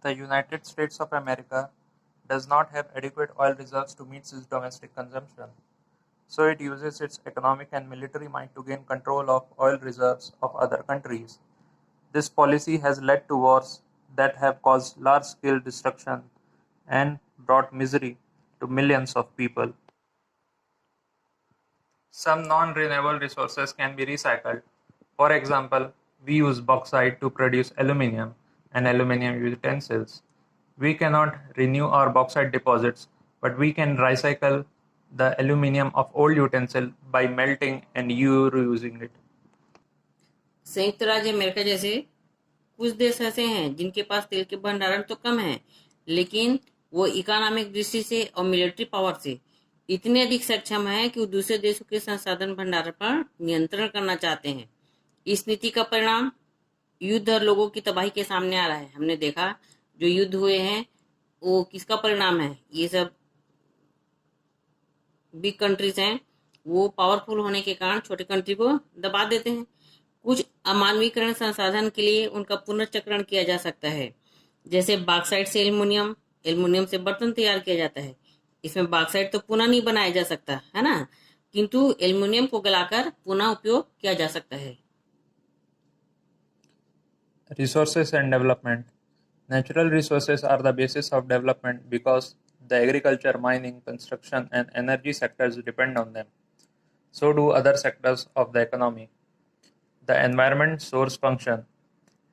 The United States of America does not have adequate oil reserves to meet its domestic consumption, so it uses its economic and military might to gain control of oil reserves of other countries. This policy has led to wars that have caused large-scale destruction and brought misery to millions of people. Some non-renewable resources can be recycled. For example, we use bauxite to produce aluminum and aluminum utensils. We cannot renew our bauxite deposits, but we can recycle the aluminum of old utensil by melting and reusing it. संयुक्त राज्य America जैसे कुछ देश ऐसे हैं जिनके पास तेल के भंडारण तो कम है, लेकिन वो इकोनॉमिक दृष्टि से और मिलिट्री पावर से इतने अधिक सक्षम है कि वो दूसरे देशों के संसाधन भंडारण पर नियंत्रण करना चाहते हैं। इस नीति का परिणाम युद्ध और लोगों की तबाही के सामने आ रहा है। हमने देखा जो युद्ध हुए हैं वो किसका परिणाम है। ये सब बिग कंट्रीज हैं, वो पावरफुल होने के कारण छोटे कंट्री को दबा देते हैं। कुछ अमानवीकरण संसाधन के लिए उनका पुनर्चक्रण किया जा सकता है, जैसे बॉक्साइट से एल्युमिनियम, एल्युमिनियम से बर्तन तैयार किया जाता है। इसमें बॉक्साइट तो पुनः नहीं बनाया जा सकता है ना, किंतु एल्युमिनियम को गलाकर पुनः उपयोग किया जा सकता है। Resources and development. Natural resources are the basis of development because the agriculture, mining, construction, and energy sectors depend on them. So do other sectors of the economy. The environment source function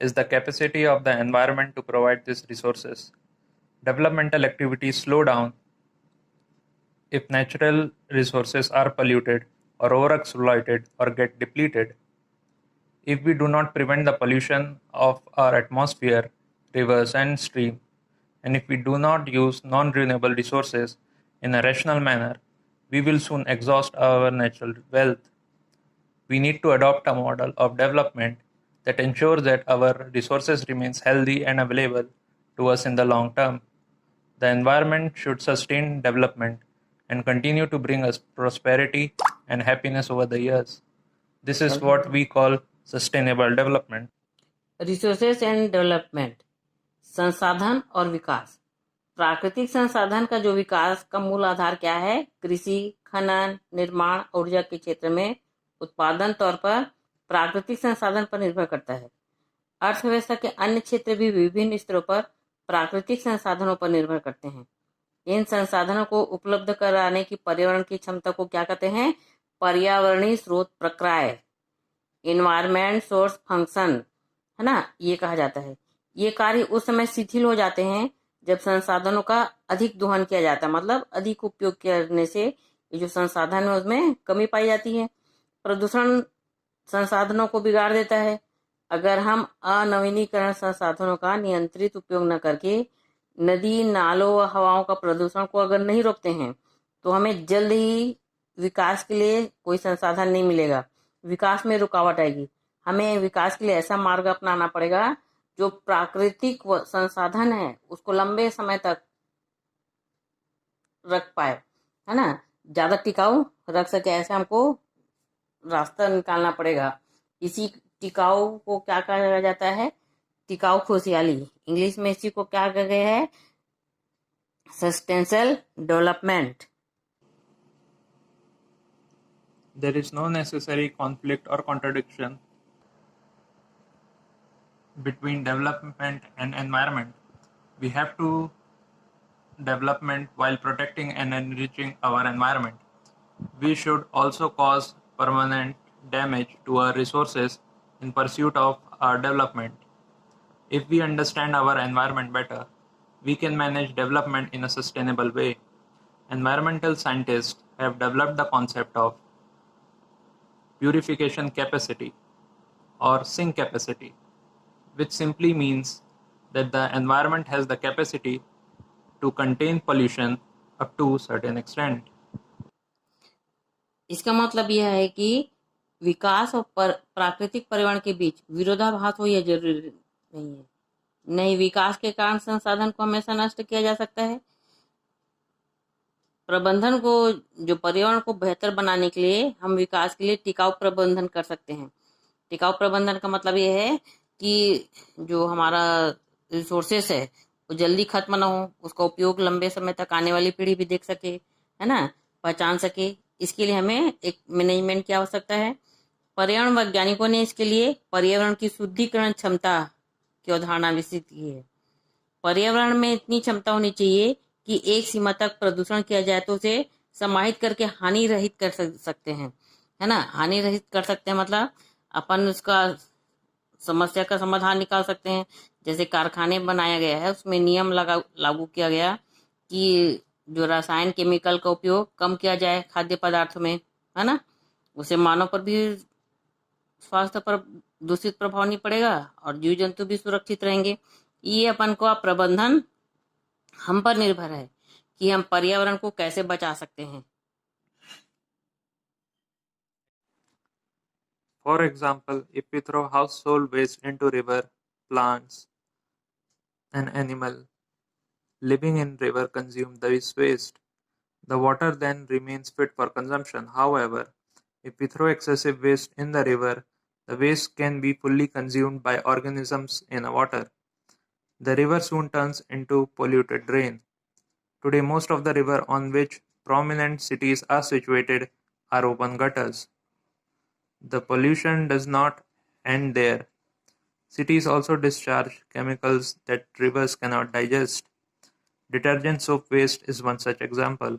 is the capacity of the environment to provide these resources. Developmental activities slow down if natural resources are polluted or overexploited or get depleted. If we do not prevent the pollution of our atmosphere, rivers, and streams, and if we do not use non-renewable resources in a rational manner, we will soon exhaust our natural wealth. We need to adopt a model of development that ensures that our resources remains healthy and available to us in the long term. The environment should sustain development and continue to bring us prosperity and happiness over the years. This is what we call sustainable development. Resources and development, संसाधन और विकास। प्राकृतिक संसाधन का जो विकास का मूल आधार क्या है? कृषि, खनन, निर्माण, ऊर्जा के क्षेत्र में उत्पादन तौर पर प्राकृतिक संसाधन पर निर्भर करता है। अर्थव्यवस्था के अन्य क्षेत्र भी विभिन्न स्तरों पर प्राकृतिक संसाधनों पर निर्भर करते हैं। इन संसाधनों को उपलब्ध कराने की पर्यावरण की क्षमता को क्या कहते हैं? पर्यावरणीय स्रोत प्रक्रिया, इन्वायरमेंट सोर्स फंक्शन, है ना, ये कहा जाता है। ये कार्य उस समय शिथिल हो जाते हैं जब संसाधनों का अधिक दोहन किया जाता है, मतलब अधिक उपयोग करने से ये जो संसाधन है उसमें कमी पाई जाती है। प्रदूषण संसाधनों को बिगाड़ देता है। अगर हम अनवीनीकरण संसाधनों का नियंत्रित उपयोग न करके नदी, नालों व हवाओं का प्रदूषण को अगर नहीं रोकते हैं तो हमें जल्द ही विकास के लिए कोई संसाधन नहीं मिलेगा, विकास में रुकावट आएगी। हमें विकास के लिए ऐसा मार्ग अपनाना पड़ेगा जो प्राकृतिक संसाधन है उसको लंबे समय तक रख पाए, है ना, ज्यादा टिकाऊ रख सके, ऐसे हमको रास्ता निकालना पड़ेगा। इसी टिकाऊ को क्या कहा जाता है? टिकाऊ खुशहाली। इंग्लिश में इसी को क्या कहा गया है? Sustainable development. There is no necessary conflict or contradiction between development and environment. We have to development while protecting and enriching our environment. We should also cause permanent damage to our resources in pursuit of our development. If we understand our environment better, we can manage development in a sustainable way. Environmental scientists have developed the concept of purification capacity or sink capacity, which simply means that the environment has the capacity to contain pollution up to a certain extent. इसका मतलब यह है कि विकास और प्राकृतिक पर्यावरण के बीच विरोधाभास हो यह जरूरी नहीं है। नहीं, विकास के कारण संसाधन को हमेशा नष्ट किया जा सकता है। प्रबंधन को, जो पर्यावरण को बेहतर बनाने के लिए हम विकास के लिए टिकाऊ प्रबंधन कर सकते हैं। टिकाऊ प्रबंधन का मतलब ये है कि जो हमारा रिसोर्सेस है वो जल्दी खत्म ना हो, उसका उपयोग लंबे समय तक आने वाली पीढ़ी भी देख सके, है ना, पहचान सके। इसके लिए हमें एक मैनेजमेंट की आवश्यकता है। पर्यावरण वैज्ञानिकों ने इसके लिए पर्यावरण की शुद्धिकरण क्षमता की अवधारणा विकसित की है। पर्यावरण में इतनी क्षमता होनी चाहिए कि एक सीमा तक प्रदूषण किया जाए तो उसे समाहित करके हानि रहित कर सकते हैं, है ना। हानि रहित कर सकते हैं मतलब अपन उसका समस्या का समाधान निकाल सकते हैं। जैसे कारखाने बनाया गया है, उसमें नियम लागू किया गया कि जो रसायन केमिकल का उपयोग कम किया जाए खाद्य पदार्थों में, है ना। उससे मानव पर भी स्वास्थ्य पर दूषित प्रभाव नहीं पड़ेगा और जीव जंतु भी सुरक्षित रहेंगे। ये अपन को प्रबंधन हम पर निर्भर है कि हम पर्यावरण को कैसे बचा सकते हैं। For example, if we throw household waste into river, plants and animal living in river consume this waste. The water then remains fit for consumption. However, if we throw excessive waste in the river, the waste can be fully consumed by organisms in the water. The river soon turns into polluted drain. Today, most of the river on which prominent cities are situated are open gutters. The pollution does not end there. Cities also discharge chemicals that rivers cannot digest. Detergent soap waste is one such example.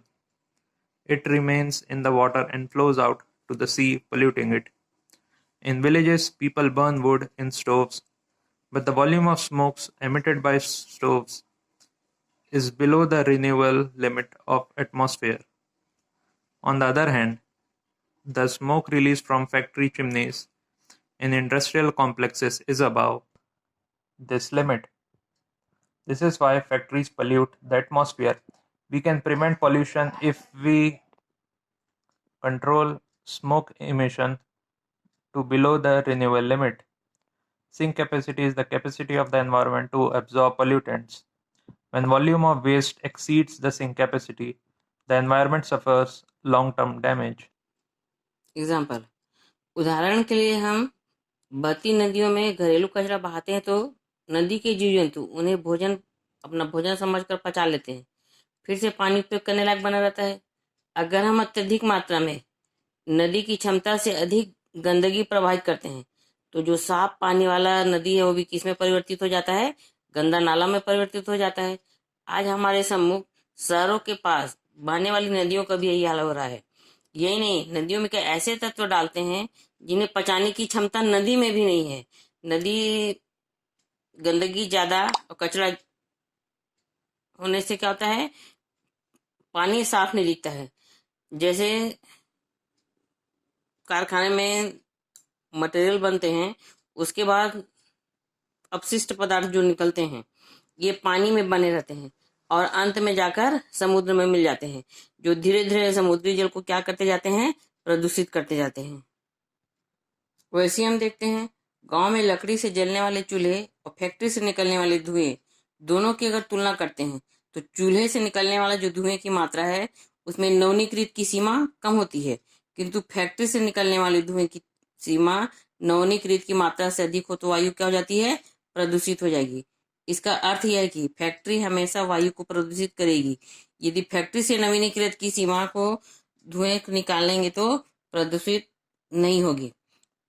It remains in the water and flows out to the sea, polluting it. In villages, people burn wood in stoves, but the volume of smokes emitted by stoves is below the renewable limit of atmosphere. On the other hand, the smoke released from factory chimneys in industrial complexes is above this limit. This is why factories pollute the atmosphere. We can prevent pollution if we control smoke emission to below the renewable limit. Sink capacity is the capacity of the environment to absorb pollutants. When volume of waste exceeds the sink capacity, the environment suffers long-term damage. Example, उदाहरण के लिए हम बहती नदियों में घरेलू कचरा बहाते हैं तो नदी के जीव जंतु उन्हें अपना भोजन समझकर पचा लेते हैं, फिर से पानी उपयोग करने लायक बना रहता है। अगर हम अत्यधिक मात्रा में नदी की क्षमता से अधिक गंदगी प्रवाहित करते हैं तो जो साफ पानी वाला नदी है वो भी किस में परिवर्तित हो जाता है, गंदा नाला में परिवर्तित हो जाता है। आज हमारे सम्मुख शहरों के पास बहने वाली नदियों का भी यही हाल हो रहा है। यही नहीं, नदियों में क्या ऐसे तत्व डालते हैं जिन्हें पचाने की क्षमता नदी में भी नहीं है। नदी गंदगी ज्यादा और कचरा होने से क्या होता है, पानी साफ नहीं दिखता है। जैसे कारखाने में मटेरियल बनते हैं, उसके बाद अपशिष्ट पदार्थ जो निकलते हैं ये पानी में बने रहते हैं और अंत में जाकर समुद्र में मिल जाते हैं, जो धीरे धीरे समुद्री जल को क्या करते जाते हैं, प्रदूषित करते जाते हैं। वैसे हम देखते हैं गांव में लकड़ी से जलने वाले चूल्हे और फैक्ट्री से निकलने वाले धुएं, दोनों की अगर तुलना करते हैं तो चूल्हे से निकलने वाला जो धुएं की मात्रा है उसमें नवनीकृत की सीमा कम होती है, किंतु फैक्ट्री से निकलने वाले धुएं की सीमा नवनीकृत की मात्रा से अधिक हो तो वायु क्या हो जाती है, प्रदूषित हो जाएगी। इसका अर्थ यह है कि फैक्ट्री हमेशा वायु को प्रदूषित करेगी। यदि फैक्ट्री से नवीनीकृत की सीमा को धुएं निकालेंगे तो प्रदूषित नहीं होगी।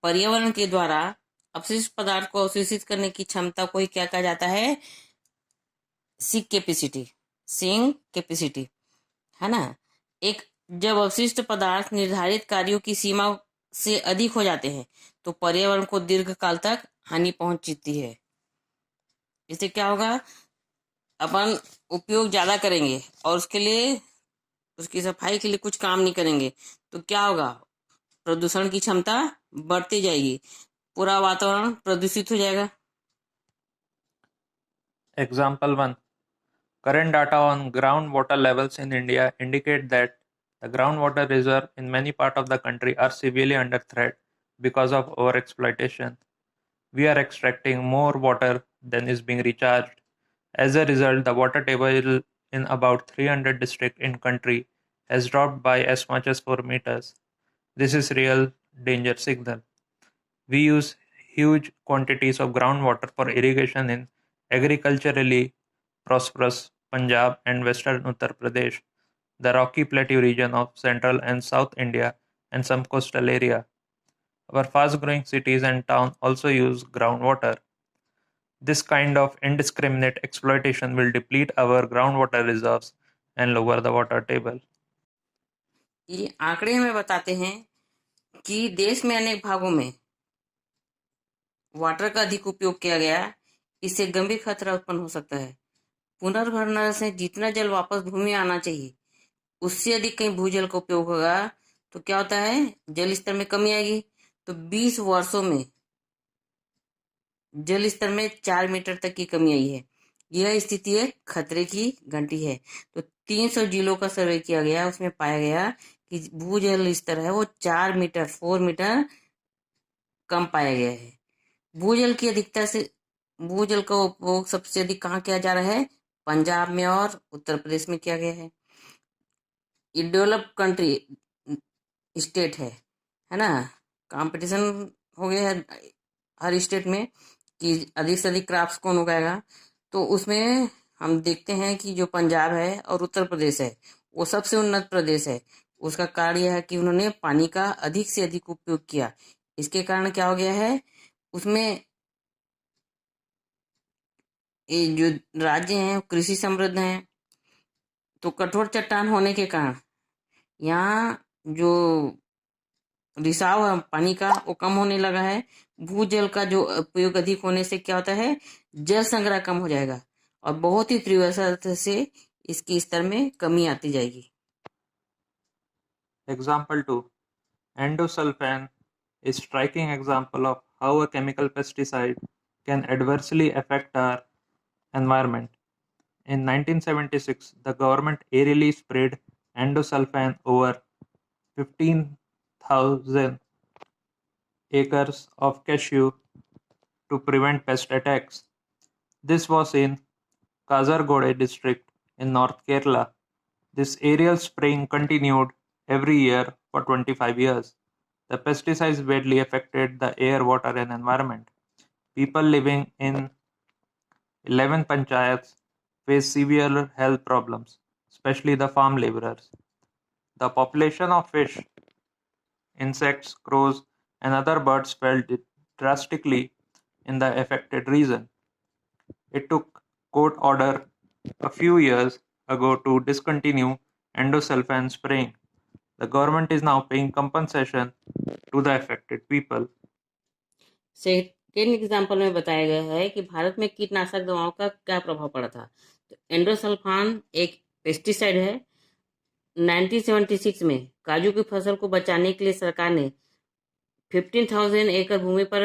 पर्यावरण के द्वारा अपशिष्ट पदार्थ को अवशोषित करने की क्षमता को ही क्या कहा जाता है, सिंक कैपेसिटी, है ना। एक जब अवशिष्ट पदार्थ निर्धारित कार्यों की सीमा से अधिक हो जाते हैं तो पर्यावरण को दीर्घ काल तक हानि पहुंचती है। इससे क्या होगा, अपन उपयोग ज्यादा करेंगे और उसके लिए उसकी सफाई के लिए कुछ काम नहीं करेंगे तो क्या होगा, प्रदूषण की क्षमता बढ़ती जाएगी, पूरा वातावरण प्रदूषित हो जाएगा। Example 1. Current data on groundwater levels in India indicate that the groundwater reserves in many parts of the country are severely under threat because of overexploitation. We are extracting more water than is being recharged. As a result, the water table in about 300 districts in country has dropped by as much as 4 meters. This is real danger signal. We use huge quantities of groundwater for irrigation in agriculturally prosperous Punjab and western Uttar Pradesh, the rocky plateau region of central and south India, and some coastal area. Our fast-growing cities and towns also use groundwater. This kind of indiscriminate exploitation will deplete our groundwater reserves and lower the water table. ये आंकड़े हमें बताते हैं कि देश में अनेक भागों में वाटर का अधिक उपयोग किया गया, इससे गंभीर खतरा उत्पन्न हो सकता है। पुनर्भरण से जितना जल वापस भूमि में आना चाहिए उससे अधिक कहीं भूजल का उपयोग होगा तो क्या होता है, जल स्तर में कमी आएगी। तो 20 वर्षों में जल स्तर में 4 मीटर तक की कमी आई है। यह स्थिति एक खतरे की घंटी है। तो 300 जिलों का सर्वे किया गया, उसमें पाया गया कि भूजल स्तर है वो 4 मीटर 4 मीटर कम पाया गया है। भूजल की अधिकता से भूजल का उपयोग सबसे अधिक कहाँ किया जा रहा है, पंजाब में और उत्तर प्रदेश में किया गया है। ये डेवलप्ड कंट्री स्टेट है ना। कंपटीशन हो गया है हर स्टेट में कि अधिक से अधिक क्रॉप्स कौन उगाएगा। तो उसमें हम देखते हैं कि जो पंजाब है और उत्तर प्रदेश है वो सबसे उन्नत प्रदेश है। उसका कारण यह है कि उन्होंने पानी का अधिक से अधिक उपयोग किया। इसके कारण क्या हो गया है, उसमें ये जो राज्य हैं कृषि समृद्ध हैं। तो कठोर चट्टान होने के कारण यहाँ जो रिसाव है पानी का वो कम होने लगा है। भूजल का जो उपयोग अधिक होने से क्या होता है, जल संग्रह कम हो जाएगा और बहुत ही तीव्रता से इसके स्तर में कमी आती जाएगी। Example 2. Endosulfan is striking example of how a chemical pesticide can adversely affect our environment. In 1976, the government aerially sprayed endosulfan over 15,000 acres of cashew to prevent pest attacks. This was in Kasargod district in North Kerala. This aerial spraying continued every year for 25 years. The pesticides badly affected the air, water, and environment. People living in 11 panchayats face severe health problems, especially the farm laborers. The population of fish, insects, crows, and other birds fell drastically in the affected region. It took court order a few years ago to discontinue endosulfan spraying. The government is now paying compensation to the affected people. Second example में बताया गया है कि भारत में कीटनाशक दवाओं का क्या प्रभाव पड़ा था। तो एंडोसल्फान एक पेस्टिसाइड है। 1976 में काजू की फसल को बचाने के लिए सरकार ने 15,000 एकड़ भूमि पर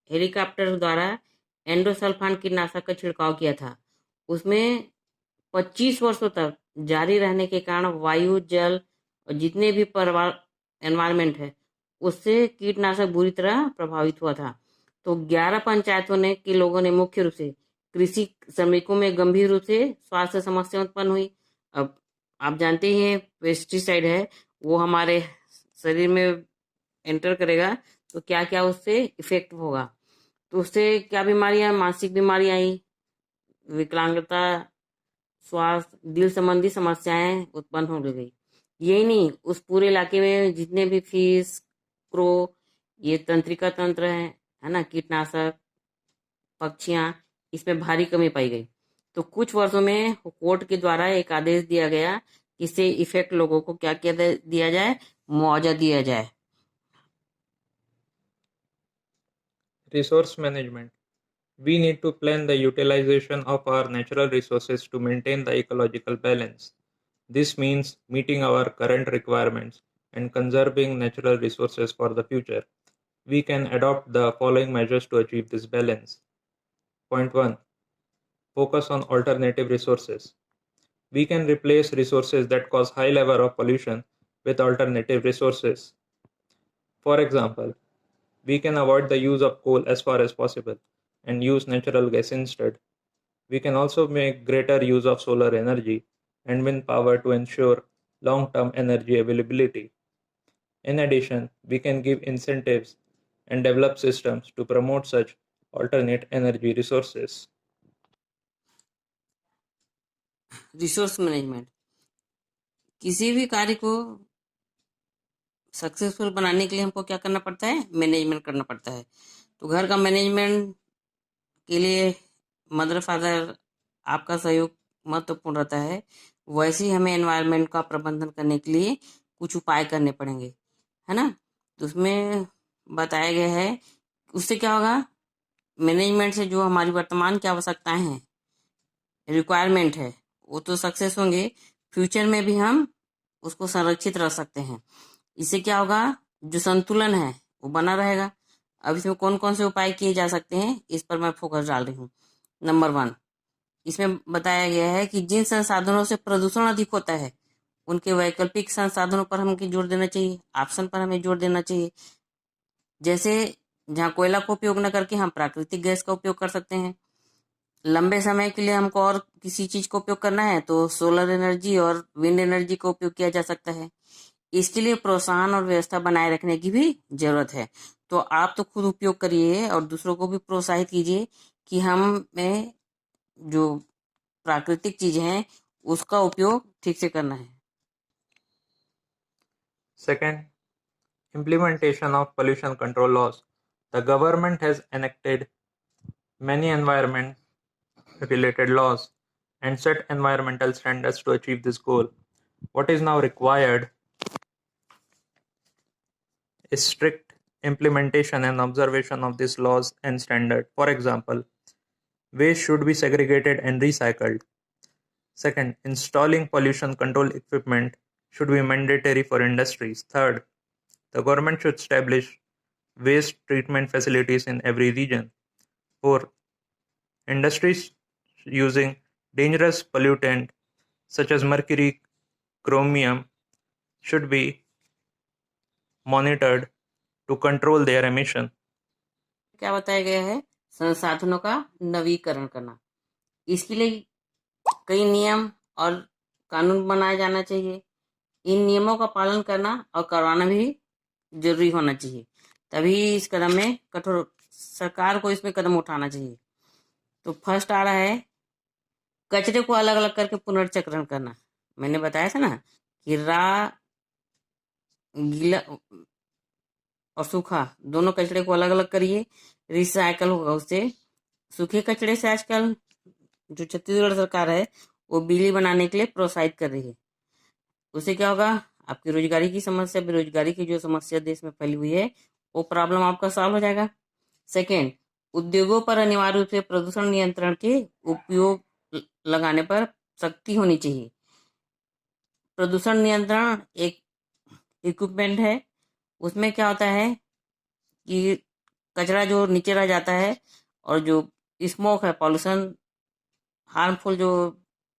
हेलीकॉप्टर द्वारा एंडोसल्फान कीटनाशक का छिड़काव किया था। उसमें 25 वर्षों तक जारी रहने के कारण वायु, जल और जितने भी एनवायरमेंट है उससे कीटनाशक बुरी तरह प्रभावित हुआ था। तो 11 पंचायतों ने के लोगों ने मुख्य रूप से कृषि श्रमिकों में गंभीर रूप से स्वास्थ्य समस्या उत्पन्न हुई। अब आप जानते ही हैं पेस्टिसाइड है वो हमारे शरीर में एंटर करेगा तो क्या क्या उससे इफेक्ट होगा। तो उससे क्या बीमारियां, मानसिक बीमारियां आई, विकलांगता, स्वास्थ्य, दिल संबंधी समस्याएं उत्पन्न हो गई। यही नहीं, उस पूरे इलाके में जितने भी फिश, क्रो, ये तंत्रिका तंत्र है ना, कीटनाशक, पक्षियां, इसमें भारी कमी पाई गई। तो कुछ वर्षों में कोर्ट के द्वारा एक आदेश दिया गया कि इससे इफेक्ट लोगों को क्या क्या दिया जाए, मुआवजा दिया जाए। Resource management. We need to plan the utilization of our natural resources to maintain the ecological balance. This means meeting our current requirements and conserving natural resources for the future. We can adopt the following measures to achieve this balance. Point 1. Focus on alternative resources. We can replace resources that cause high level of pollution with alternative resources. For example, we can avoid the use of coal as far as possible and use natural gas instead. We can also make greater use of solar energy and wind power to ensure long-term energy availability. In addition, we can give incentives and develop systems to promote such alternate energy resources. Resource management, किसी भी कार्य को successful बनाने के लिए हमको क्या करना पड़ता है? मैनेजमेंट करना पड़ता है। तो घर का मैनेजमेंट के लिए मदर फादर आपका सहयोग महत्वपूर्ण रहता है। वैसे ही हमें एनवायरनमेंट का प्रबंधन करने के लिए कुछ उपाय करने पड़ेंगे, है ना? तो उसमें बताया गया है, उससे क्या होगा? मैनेजमेंट से जो हमारी वर्तमान की आवश्यकताएं हैं, रिक्वायरमेंट है, वो तो सक्सेस होंगे, फ्यूचर में भी हम उसको संरक्षित रख सकते हैं। इससे क्या होगा? जो संतुलन है वो बना रहेगा। अब इसमें कौन कौन से उपाय किए जा सकते हैं, इस पर मैं फोकस डाल रही हूँ। नंबर 1, इसमें बताया गया है कि जिन संसाधनों से प्रदूषण अधिक होता है उनके वैकल्पिक संसाधनों पर हमें जोर देना चाहिए, ऑप्शन पर हमें जोर देना चाहिए। जैसे जहाँ कोयला का उपयोग न करके हम प्राकृतिक गैस का उपयोग कर सकते हैं। लंबे समय के लिए हमको और किसी चीज का उपयोग करना है तो सोलर एनर्जी और विंड एनर्जी का उपयोग किया जा सकता है। इसके लिए प्रोत्साहन और व्यवस्था बनाए रखने की भी जरूरत है। तो आप तो खुद उपयोग करिए और दूसरों को भी प्रोत्साहित कीजिए कि हमें जो प्राकृतिक चीजें हैं उसका उपयोग ठीक से करना है। Second, implementation of pollution control laws. The government has enacted many environment related laws and set environmental standards to achieve this goal. What is now required is strict implementation and observation of these laws and standards. For example, waste should be segregated and recycled. Second, installing pollution control equipment should be mandatory for industries. Third, the government should establish waste treatment facilities in every region. Fourth, industries using dangerous pollutant such as mercury, chromium should be monitored to control their emission. क्या बताया गया है? संसाधनों का नवीकरण करना। इसके लिए कई नियम और कानून बनाया जाना चाहिए। इन नियमों का पालन करना और करवाना भी जरूरी होना चाहिए। तभी इस कदम में सरकार को इसमें कदम उठाना चाहिए। तो फर्स्ट आ रहा है कचरे को अलग अलग करके पुनर्चक्रण करना। मैंने बताया था ना कि गीला और सूखा दोनों कचरे को अलग अलग करिए, रिसाइकल होगा उससे। सूखे कचरे से आजकल जो छत्तीसगढ़ सरकार है वो बिजली बनाने के लिए प्रोत्साहित कर रही है। उससे क्या होगा? आपकी रोजगारी की समस्या, बेरोजगारी की जो समस्या देश में फैली हुई है, वो प्रॉब्लम आपका सॉल्व हो जाएगा। सेकेंड, उद्योगों पर अनिवार्य रूप से प्रदूषण नियंत्रण के उपयोग लगाने पर सख्ती होनी चाहिए। प्रदूषण नियंत्रण एक इक्विपमेंट है, उसमें क्या होता है कि कचरा जो नीचे रह जाता है और जो स्मोक है, पॉल्यूशन, हार्मफुल जो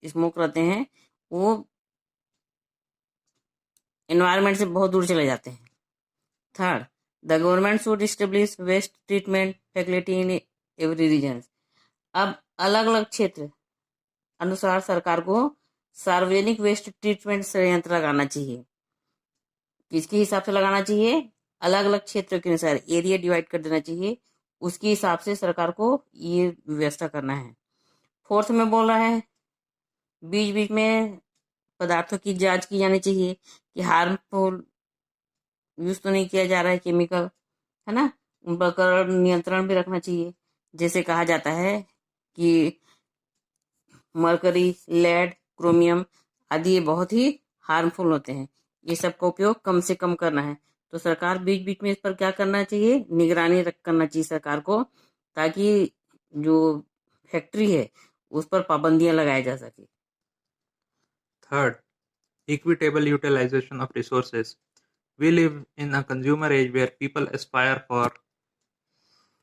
स्मोक रहते हैं, वो एनवायरनमेंट से बहुत दूर चले जाते हैं। Third, the government should establish waste treatment facility in every region. अब अलग अलग क्षेत्र अनुसार सरकार को सार्वजनिक वेस्ट ट्रीटमेंट संयंत्र लगाना चाहिए। किसके हिसाब से लगाना चाहिए? अलग अलग क्षेत्र के अनुसार एरिया डिवाइड कर देना चाहिए, उसके हिसाब से सरकार को ये व्यवस्था करना है। फोर्थ में बोल रहा है बीच बीच में पदार्थों की जांच की जानी चाहिए कि हार्मफुल यूज तो नहीं किया जा रहा है केमिकल, है ना? उन पर नियंत्रण भी रखना चाहिए। जैसे कहा जाता है कि मरकरी, लेड, क्रोमियम आदि ये बहुत ही हार्मफुल होते हैं। ये सब का उपयोग कम से कम करना है। तो सरकार बीच बीच में इस पर क्या करना चाहिए? निगरानी करना चाहिए सरकार को, ताकि जो फैक्ट्री है उस पर पाबंदियां लगाई जा सके। Third, equitable utilization of resources. We live in a consumer age where people aspire for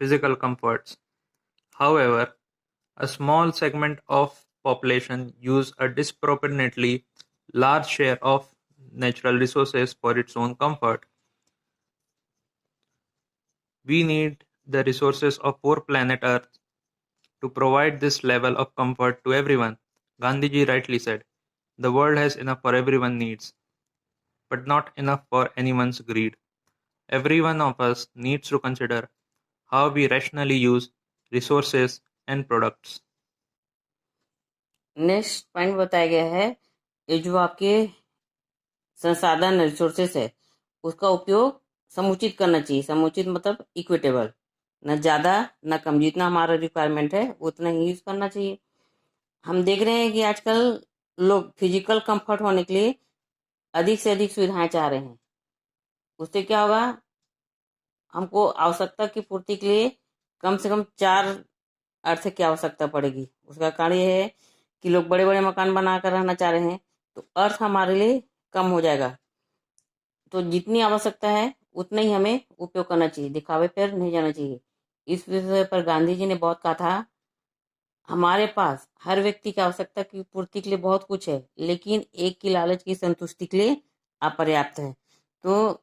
physical comforts. However, a small segment of population use a disproportionately large share of natural resources for its own comfort. We need the resources of poor planet Earth to provide this level of comfort to everyone. Gandhiji rightly said, the world has enough for everyone's needs, but not enough for anyone's greed. Every one of us needs to consider how we rationally use resources and products. Next point बताया गया है ये जो आपके संसाधन resources है उसका उपयोग समुचित करना चाहिए। समुचित मतलब इक्विटेबल, न ज़्यादा न कम, जितना हमारा रिक्वायरमेंट है उतना ही यूज़ करना चाहिए। हम देख रहे हैं कि आजकल लोग फिजिकल कंफर्ट होने के लिए अधिक से अधिक सुविधाएं चाह रहे हैं। उससे क्या होगा, हमको आवश्यकता की पूर्ति के लिए कम से कम 4 अर्थ की आवश्यकता पड़ेगी। उसका कारण यह है कि लोग बड़े बड़े मकान बनाकर रहना चाह रहे हैं, तो अर्थ हमारे लिए कम हो जाएगा। तो जितनी आवश्यकता है उतना ही हमें उपयोग करना चाहिए, दिखावे पर नहीं जाना चाहिए। इस विषय पर गांधी जी ने बहुत कहा था, हमारे पास हर व्यक्ति की आवश्यकता की पूर्ति के लिए बहुत कुछ है, लेकिन एक की लालच की संतुष्टि के लिए अपर्याप्त है। तो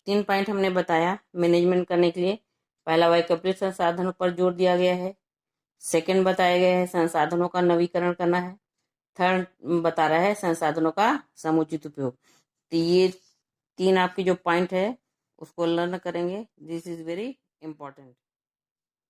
3 पॉइंट हमने बताया मैनेजमेंट करने के लिए। पहला, वैकल्पिक संसाधनों पर जोर दिया गया है। सेकंड बताया गया है संसाधनों का नवीकरण करना है। थर्ड बता रहा है संसाधनों का समुचित उपयोग। तो ये 3 आपकी जो पॉइंट है उसको लर्न करेंगे। This is very important.